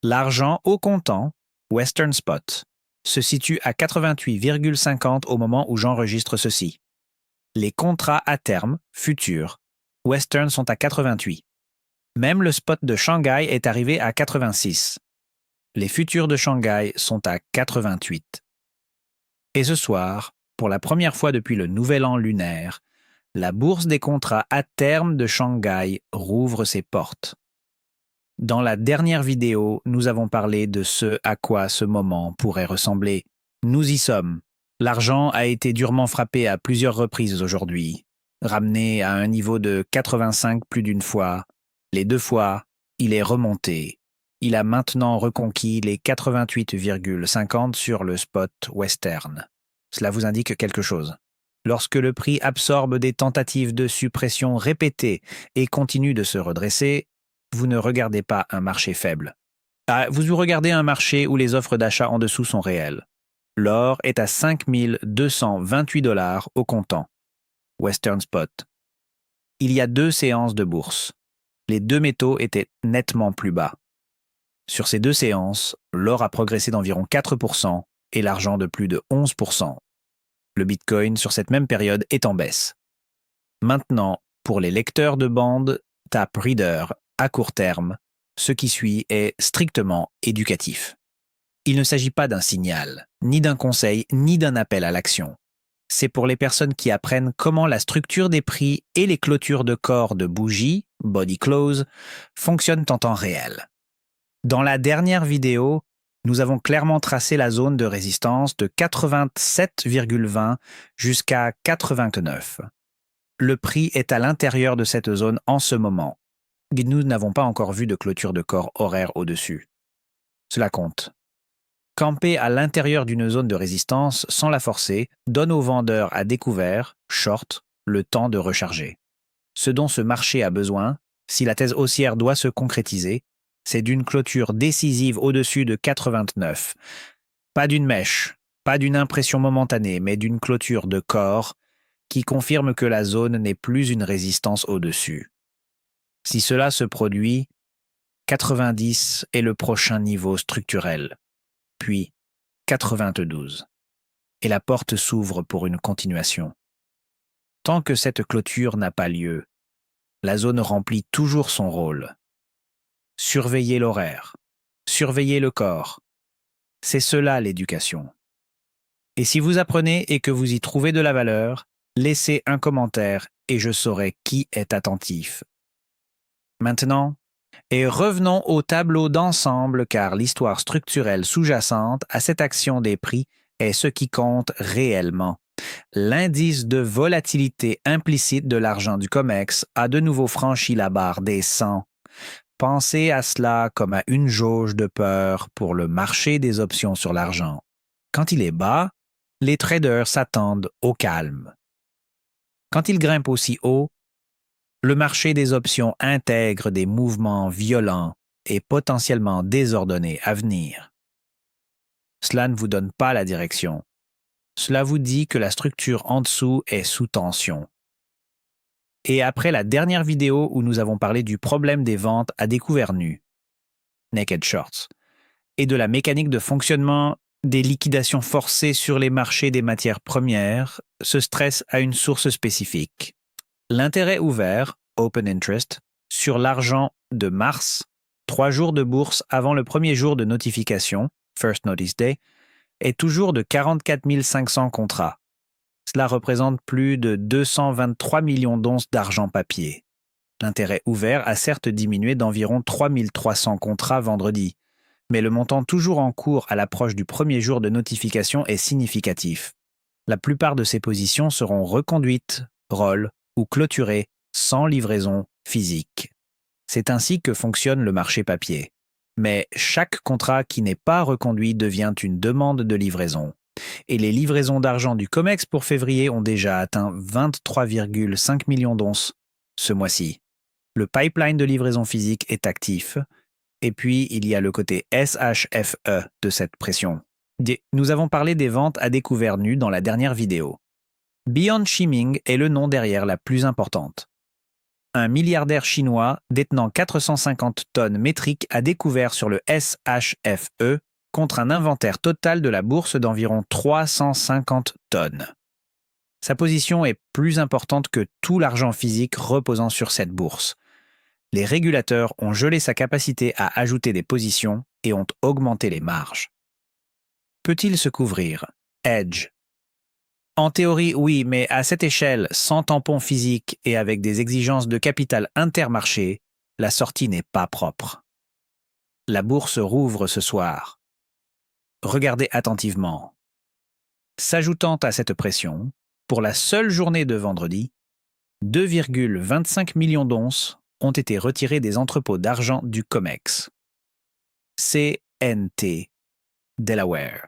L'argent au comptant, Western Spot, se situe à 88,50 au moment où j'enregistre ceci. Les contrats à terme, futurs, Western sont à 88. Même le spot de Shanghai est arrivé à 86. Les futurs de Shanghai sont à 88. Et ce soir, pour la première fois depuis le nouvel an lunaire, la bourse des contrats à terme de Shanghai rouvre ses portes. Dans la dernière vidéo, nous avons parlé de ce à quoi ce moment pourrait ressembler. Nous y sommes. L'argent a été durement frappé à plusieurs reprises aujourd'hui, ramené à un niveau de 85 plus d'une fois. Les 2 fois, il est remonté. Il a maintenant reconquis les 88,50 sur le spot western. Cela vous indique quelque chose. Lorsque le prix absorbe des tentatives de suppression répétées et continue de se redresser, vous ne regardez pas un marché faible. Vous regardez un marché où les offres d'achat en dessous sont réelles. L'or est à 5 228 $ au comptant. Western Spot. Il y a 2 séances de bourse. Les 2 métaux étaient nettement plus bas. Sur ces 2 séances, l'or a progressé d'environ 4% et l'argent de plus de 11%. Le Bitcoin, sur cette même période, est en baisse. Maintenant, pour les lecteurs de bande, tape Reader à court terme. Ce qui suit est strictement éducatif. Il ne s'agit pas d'un signal, ni d'un conseil, ni d'un appel à l'action. C'est pour les personnes qui apprennent comment la structure des prix et les clôtures de corps de bougies, body close, fonctionnent en temps réel. Dans la dernière vidéo, nous avons clairement tracé la zone de résistance de 87,20 jusqu'à 89. Le prix est à l'intérieur de cette zone en ce moment. Nous n'avons pas encore vu de clôture de corps horaire au-dessus. Cela compte. Camper à l'intérieur d'une zone de résistance sans la forcer donne aux vendeurs à découvert, short, le temps de recharger. Ce dont ce marché a besoin, si la thèse haussière doit se concrétiser, c'est d'une clôture décisive au-dessus de 89. Pas d'une mèche, pas d'une impression momentanée, mais d'une clôture de corps qui confirme que la zone n'est plus une résistance au-dessus. Si cela se produit, 90 est le prochain niveau structurel, puis 92. Et la porte s'ouvre pour une continuation. Tant que cette clôture n'a pas lieu, la zone remplit toujours son rôle. Surveiller l'horaire, surveiller le corps. C'est cela l'éducation. Et si vous apprenez et que vous y trouvez de la valeur, laissez un commentaire et je saurai qui est attentif. Maintenant, et revenons au tableau d'ensemble car l'histoire structurelle sous-jacente à cette action des prix est ce qui compte réellement. L'indice de volatilité implicite de l'argent du COMEX a de nouveau franchi la barre des 100. Pensez à cela comme à une jauge de peur pour le marché des options sur l'argent. Quand il est bas, les traders s'attendent au calme. Quand il grimpe aussi haut, le marché des options intègre des mouvements violents et potentiellement désordonnés à venir. Cela ne vous donne pas la direction. Cela vous dit que la structure en dessous est sous tension. Et après la dernière vidéo où nous avons parlé du problème des ventes à découvert nu, naked shorts, et de la mécanique de fonctionnement des liquidations forcées sur les marchés des matières premières, ce stress a une source spécifique. L'intérêt ouvert, open interest, sur l'argent de mars, 3 jours de bourse avant le premier jour de notification, first notice day, est toujours de 44 500 contrats. Cela représente plus de 223 millions d'onces d'argent papier. L'intérêt ouvert a certes diminué d'environ 3 300 contrats vendredi, mais le montant toujours en cours à l'approche du premier jour de notification est significatif. La plupart de ces positions seront reconduites, roll ou clôturées sans livraison physique. C'est ainsi que fonctionne le marché papier. Mais chaque contrat qui n'est pas reconduit devient une demande de livraison. Et les livraisons d'argent du COMEX pour février ont déjà atteint 23,5 millions d'onces ce mois-ci. Le pipeline de livraison physique est actif. Et puis, il y a le côté SHFE de cette pression. Nous avons parlé des ventes à découvert nu dans la dernière vidéo. Beyond Shimming est le nom derrière la plus importante. Un milliardaire chinois détenant 450 tonnes métriques a découvert sur le SHFE contre un inventaire total de la bourse d'environ 350 tonnes. Sa position est plus importante que tout l'argent physique reposant sur cette bourse. Les régulateurs ont gelé sa capacité à ajouter des positions et ont augmenté les marges. Peut-il se couvrir? Edge. En théorie, oui, mais à cette échelle, sans tampon physique et avec des exigences de capital intermarché, la sortie n'est pas propre. La bourse rouvre ce soir. Regardez attentivement. S'ajoutant à cette pression, pour la seule journée de vendredi, 2,25 millions d'onces ont été retirées des entrepôts d'argent du COMEX. CNT, Delaware.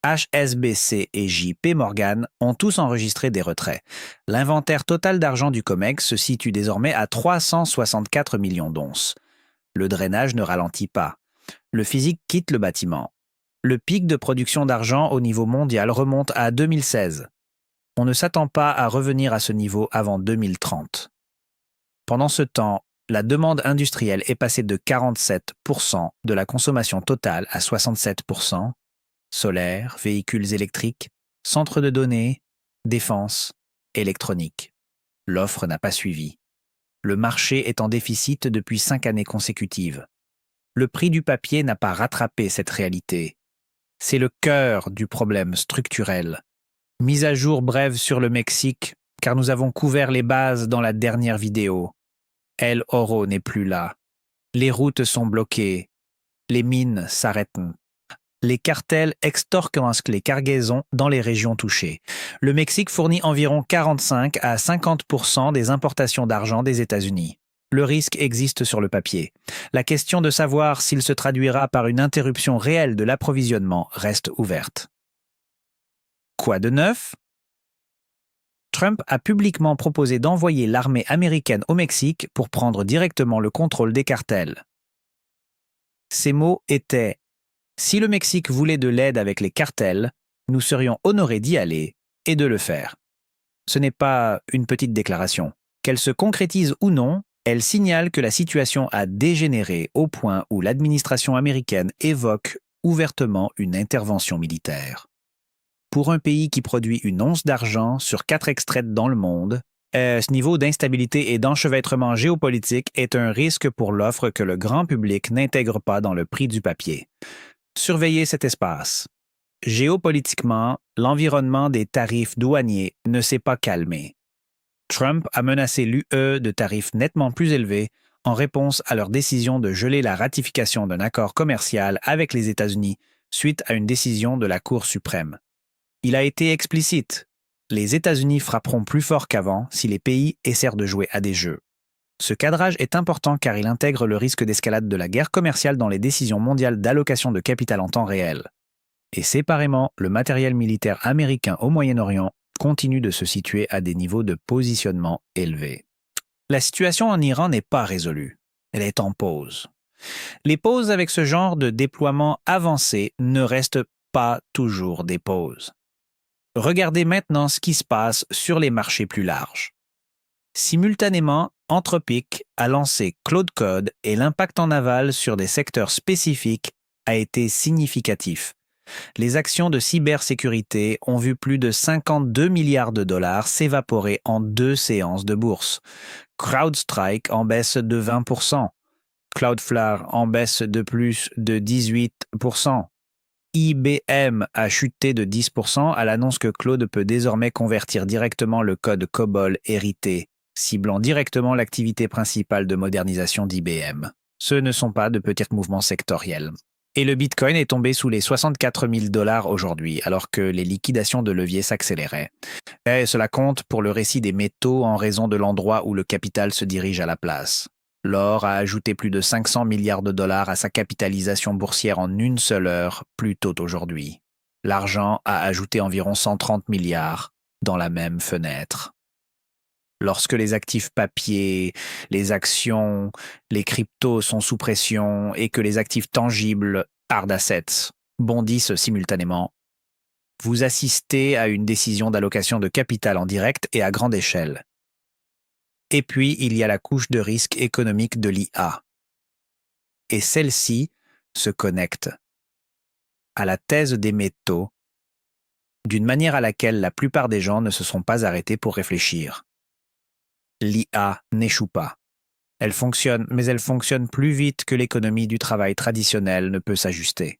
HSBC et JP Morgan ont tous enregistré des retraits. L'inventaire total d'argent du COMEX se situe désormais à 364 millions d'onces. Le drainage ne ralentit pas. Le physique quitte le bâtiment. Le pic de production d'argent au niveau mondial remonte à 2016. On ne s'attend pas à revenir à ce niveau avant 2030. Pendant ce temps, la demande industrielle est passée de 47% de la consommation totale à 67%. Solaire, véhicules électriques, centres de données, défense, électronique. L'offre n'a pas suivi. Le marché est en déficit depuis 5 années consécutives. Le prix du papier n'a pas rattrapé cette réalité. C'est le cœur du problème structurel. Mise à jour brève sur le Mexique, car nous avons couvert les bases dans la dernière vidéo. El Oro n'est plus là. Les routes sont bloquées. Les mines s'arrêtent. Les cartels extorquent les cargaisons dans les régions touchées. Le Mexique fournit environ 45 à 50% des importations d'argent des États-Unis. Le risque existe sur le papier. La question de savoir s'il se traduira par une interruption réelle de l'approvisionnement reste ouverte. Quoi de neuf? Trump a publiquement proposé d'envoyer l'armée américaine au Mexique pour prendre directement le contrôle des cartels. Ces mots étaient « Si le Mexique voulait de l'aide avec les cartels, nous serions honorés d'y aller et de le faire. » Ce n'est pas une petite déclaration. Qu'elle se concrétise ou non, elle signale que la situation a dégénéré au point où l'administration américaine évoque ouvertement une intervention militaire. Pour un pays qui produit une once d'argent sur 4 extraites dans le monde, ce niveau d'instabilité et d'enchevêtrement géopolitique est un risque pour l'offre que le grand public n'intègre pas dans le prix du papier. Surveillez cet espace. Géopolitiquement, l'environnement des tarifs douaniers ne s'est pas calmé. Trump a menacé l'UE de tarifs nettement plus élevés en réponse à leur décision de geler la ratification d'un accord commercial avec les États-Unis suite à une décision de la Cour suprême. Il a été explicite. Les États-Unis frapperont plus fort qu'avant si les pays essaient de jouer à des jeux. Ce cadrage est important car il intègre le risque d'escalade de la guerre commerciale dans les décisions mondiales d'allocation de capital en temps réel. Et séparément, le matériel militaire américain au Moyen-Orient continue de se situer à des niveaux de positionnement élevés. La situation en Iran n'est pas résolue. Elle est en pause. Les pauses avec ce genre de déploiement avancé ne restent pas toujours des pauses. Regardez maintenant ce qui se passe sur les marchés plus larges. Simultanément, Anthropic a lancé Claude Code et l'impact en aval sur des secteurs spécifiques a été significatif. Les actions de cybersécurité ont vu plus de 52 milliards de dollars s'évaporer en 2 séances de bourse. CrowdStrike en baisse de 20%. Cloudflare en baisse de plus de 18%. IBM a chuté de 10% à l'annonce que Claude peut désormais convertir directement le code COBOL hérité, ciblant directement l'activité principale de modernisation d'IBM. Ce ne sont pas de petits mouvements sectoriels. Et le Bitcoin est tombé sous les 64 000 $ aujourd'hui, alors que les liquidations de levier s'accéléraient. Et cela compte pour le récit des métaux en raison de l'endroit où le capital se dirige à la place. L'or a ajouté plus de 500 milliards de dollars à sa capitalisation boursière en une seule heure, plus tôt aujourd'hui. L'argent a ajouté environ 130 milliards dans la même fenêtre. Lorsque les actifs papier, les actions, les cryptos sont sous pression et que les actifs tangibles, hard assets, bondissent simultanément, vous assistez à une décision d'allocation de capital en direct et à grande échelle. Et puis, il y a la couche de risque économique de l'IA. Et celle-ci se connecte à la thèse des métaux d'une manière à laquelle la plupart des gens ne se sont pas arrêtés pour réfléchir. L'IA n'échoue pas. Elle fonctionne, mais elle fonctionne plus vite que l'économie du travail traditionnelle ne peut s'ajuster.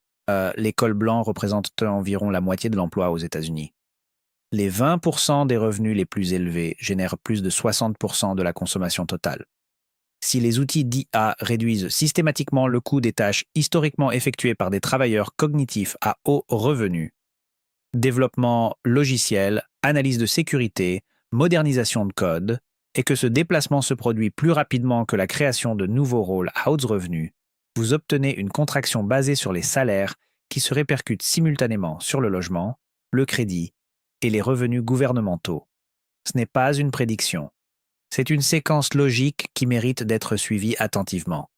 Les cols blancs représentent environ la moitié de l'emploi aux États-Unis. Les 20% des revenus les plus élevés génèrent plus de 60% de la consommation totale. Si les outils d'IA réduisent systématiquement le coût des tâches historiquement effectuées par des travailleurs cognitifs à haut revenu, développement logiciel, analyse de sécurité, modernisation de code, et que ce déplacement se produit plus rapidement que la création de nouveaux rôles à hauts revenus, vous obtenez une contraction basée sur les salaires qui se répercute simultanément sur le logement, le crédit et les revenus gouvernementaux. Ce n'est pas une prédiction. C'est une séquence logique qui mérite d'être suivie attentivement.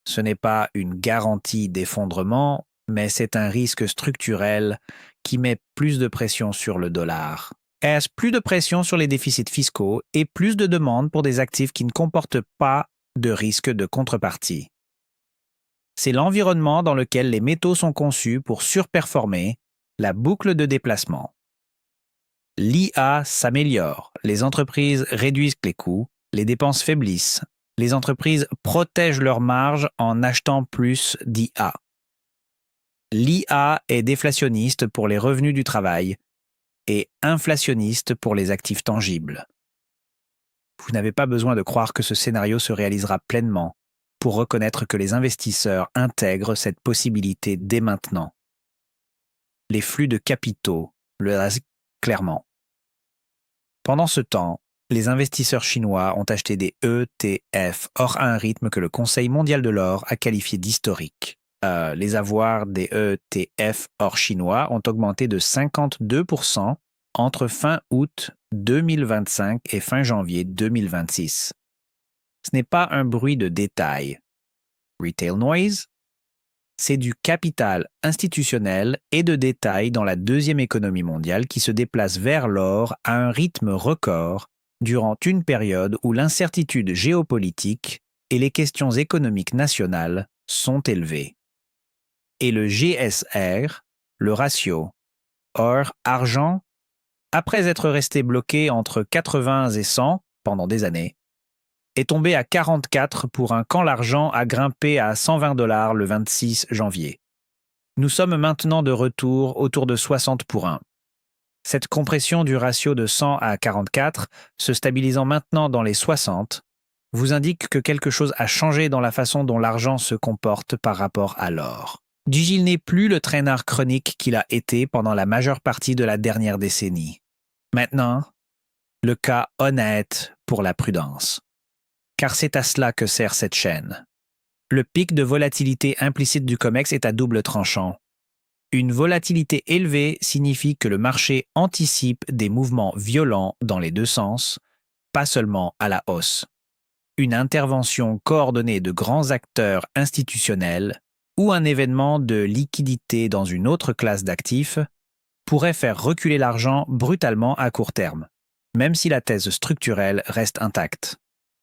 Ce n'est pas une garantie d'effondrement, mais c'est un risque structurel qui met plus de pression sur le dollar. Est-ce plus de pression sur les déficits fiscaux et plus de demandes pour des actifs qui ne comportent pas de risque de contrepartie? C'est l'environnement dans lequel les métaux sont conçus pour surperformer, la boucle de déplacement. L'IA s'améliore, les entreprises réduisent les coûts, les dépenses faiblissent, les entreprises protègent leurs marges en achetant plus d'IA. L'IA est déflationniste pour les revenus du travail et inflationniste pour les actifs tangibles. Vous n'avez pas besoin de croire que ce scénario se réalisera pleinement pour reconnaître que les investisseurs intègrent cette possibilité dès maintenant. Les flux de capitaux le disent clairement. Pendant ce temps, les investisseurs chinois ont acheté des ETF hors à un rythme que le Conseil mondial de l'or a qualifié d'historique. Les avoirs des ETF hors chinois ont augmenté de 52% entre fin août 2025 et fin janvier 2026. Ce n'est pas un bruit de détail. Retail noise, c'est du capital institutionnel et de détail dans la deuxième économie mondiale qui se déplace vers l'or à un rythme record durant une période où l'incertitude géopolitique et les questions économiques nationales sont élevées. Et le GSR, le ratio or-argent, après être resté bloqué entre 80 et 100 pendant des années, est tombé à 44 pour un quand l'argent a grimpé à 120 $ le 26 janvier. Nous sommes maintenant de retour autour de 60 pour 1. Cette compression du ratio de 100 à 44, se stabilisant maintenant dans les 60, vous indique que quelque chose a changé dans la façon dont l'argent se comporte par rapport à l'or. Il n'est plus le traînard chronique qu'il a été pendant la majeure partie de la dernière décennie. Maintenant, le cas honnête pour la prudence. Car c'est à cela que sert cette chaîne. Le pic de volatilité implicite du COMEX est à double tranchant. Une volatilité élevée signifie que le marché anticipe des mouvements violents dans les deux sens, pas seulement à la hausse. Une intervention coordonnée de grands acteurs institutionnels ou un événement de liquidité dans une autre classe d'actifs pourrait faire reculer l'argent brutalement à court terme, même si la thèse structurelle reste intacte.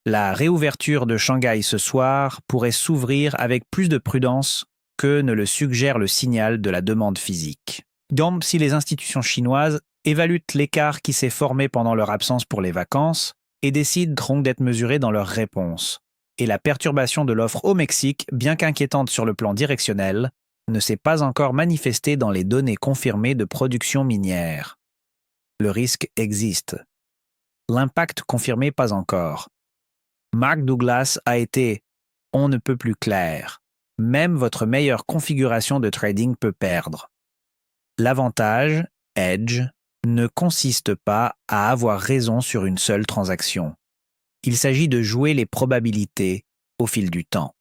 La réouverture de Shanghai ce soir pourrait s'ouvrir avec plus de prudence que ne le suggère le signal de la demande physique. Donc, si les institutions chinoises évaluent l'écart qui s'est formé pendant leur absence pour les vacances et décident donc d'être mesurées dans leur réponse, et la perturbation de l'offre au Mexique, bien qu'inquiétante sur le plan directionnel, ne s'est pas encore manifestée dans les données confirmées de production minière. Le risque existe. L'impact confirmé pas encore. Mark Douglas a été « on ne peut plus clair ». Même votre meilleure configuration de trading peut perdre. L'avantage, hedge, ne consiste pas à avoir raison sur une seule transaction. Il s'agit de jouer les probabilités au fil du temps.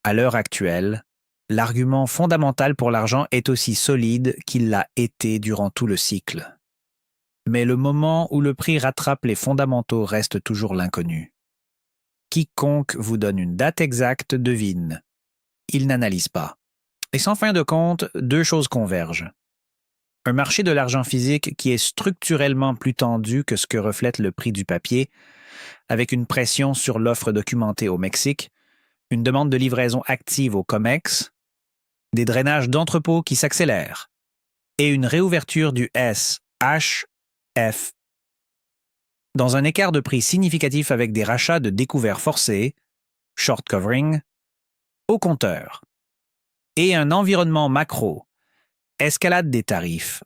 À l'heure actuelle, l'argument fondamental pour l'argent est aussi solide qu'il l'a été durant tout le cycle. Mais le moment où le prix rattrape les fondamentaux reste toujours l'inconnu. Quiconque vous donne une date exacte devine. Il n'analyse pas. Et sans fin de compte, deux choses convergent. Un marché de l'argent physique qui est structurellement plus tendu que ce que reflète le prix du papier, avec une pression sur l'offre documentée au Mexique, une demande de livraison active au COMEX, des drainages d'entrepôts qui s'accélèrent et une réouverture du SHF dans un écart de prix significatif avec des rachats de découverts forcés, short covering, au compteur, et un environnement macro, escalade des tarifs,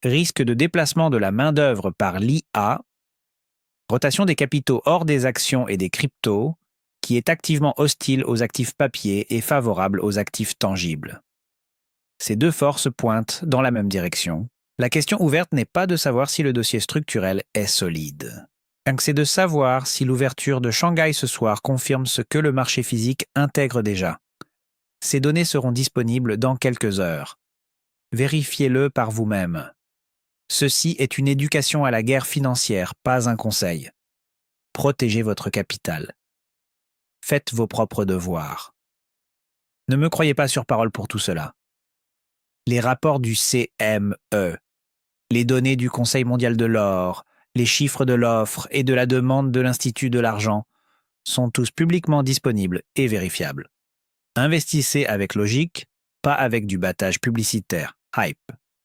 risque de déplacement de la main-d'œuvre par l'IA, rotation des capitaux hors des actions et des cryptos, qui est activement hostile aux actifs papier et favorable aux actifs tangibles. Ces deux forces pointent dans la même direction. La question ouverte n'est pas de savoir si le dossier structurel est solide. C'est de savoir si l'ouverture de Shanghai ce soir confirme ce que le marché physique intègre déjà. Ces données seront disponibles dans quelques heures. Vérifiez-le par vous-même. Ceci est une éducation à la guerre financière, pas un conseil. Protégez votre capital. Faites vos propres devoirs. Ne me croyez pas sur parole pour tout cela. Les rapports du CME, les données du Conseil mondial de l'or, les chiffres de l'offre et de la demande de l'Institut de l'argent sont tous publiquement disponibles et vérifiables. Investissez avec logique, pas avec du battage publicitaire, hype.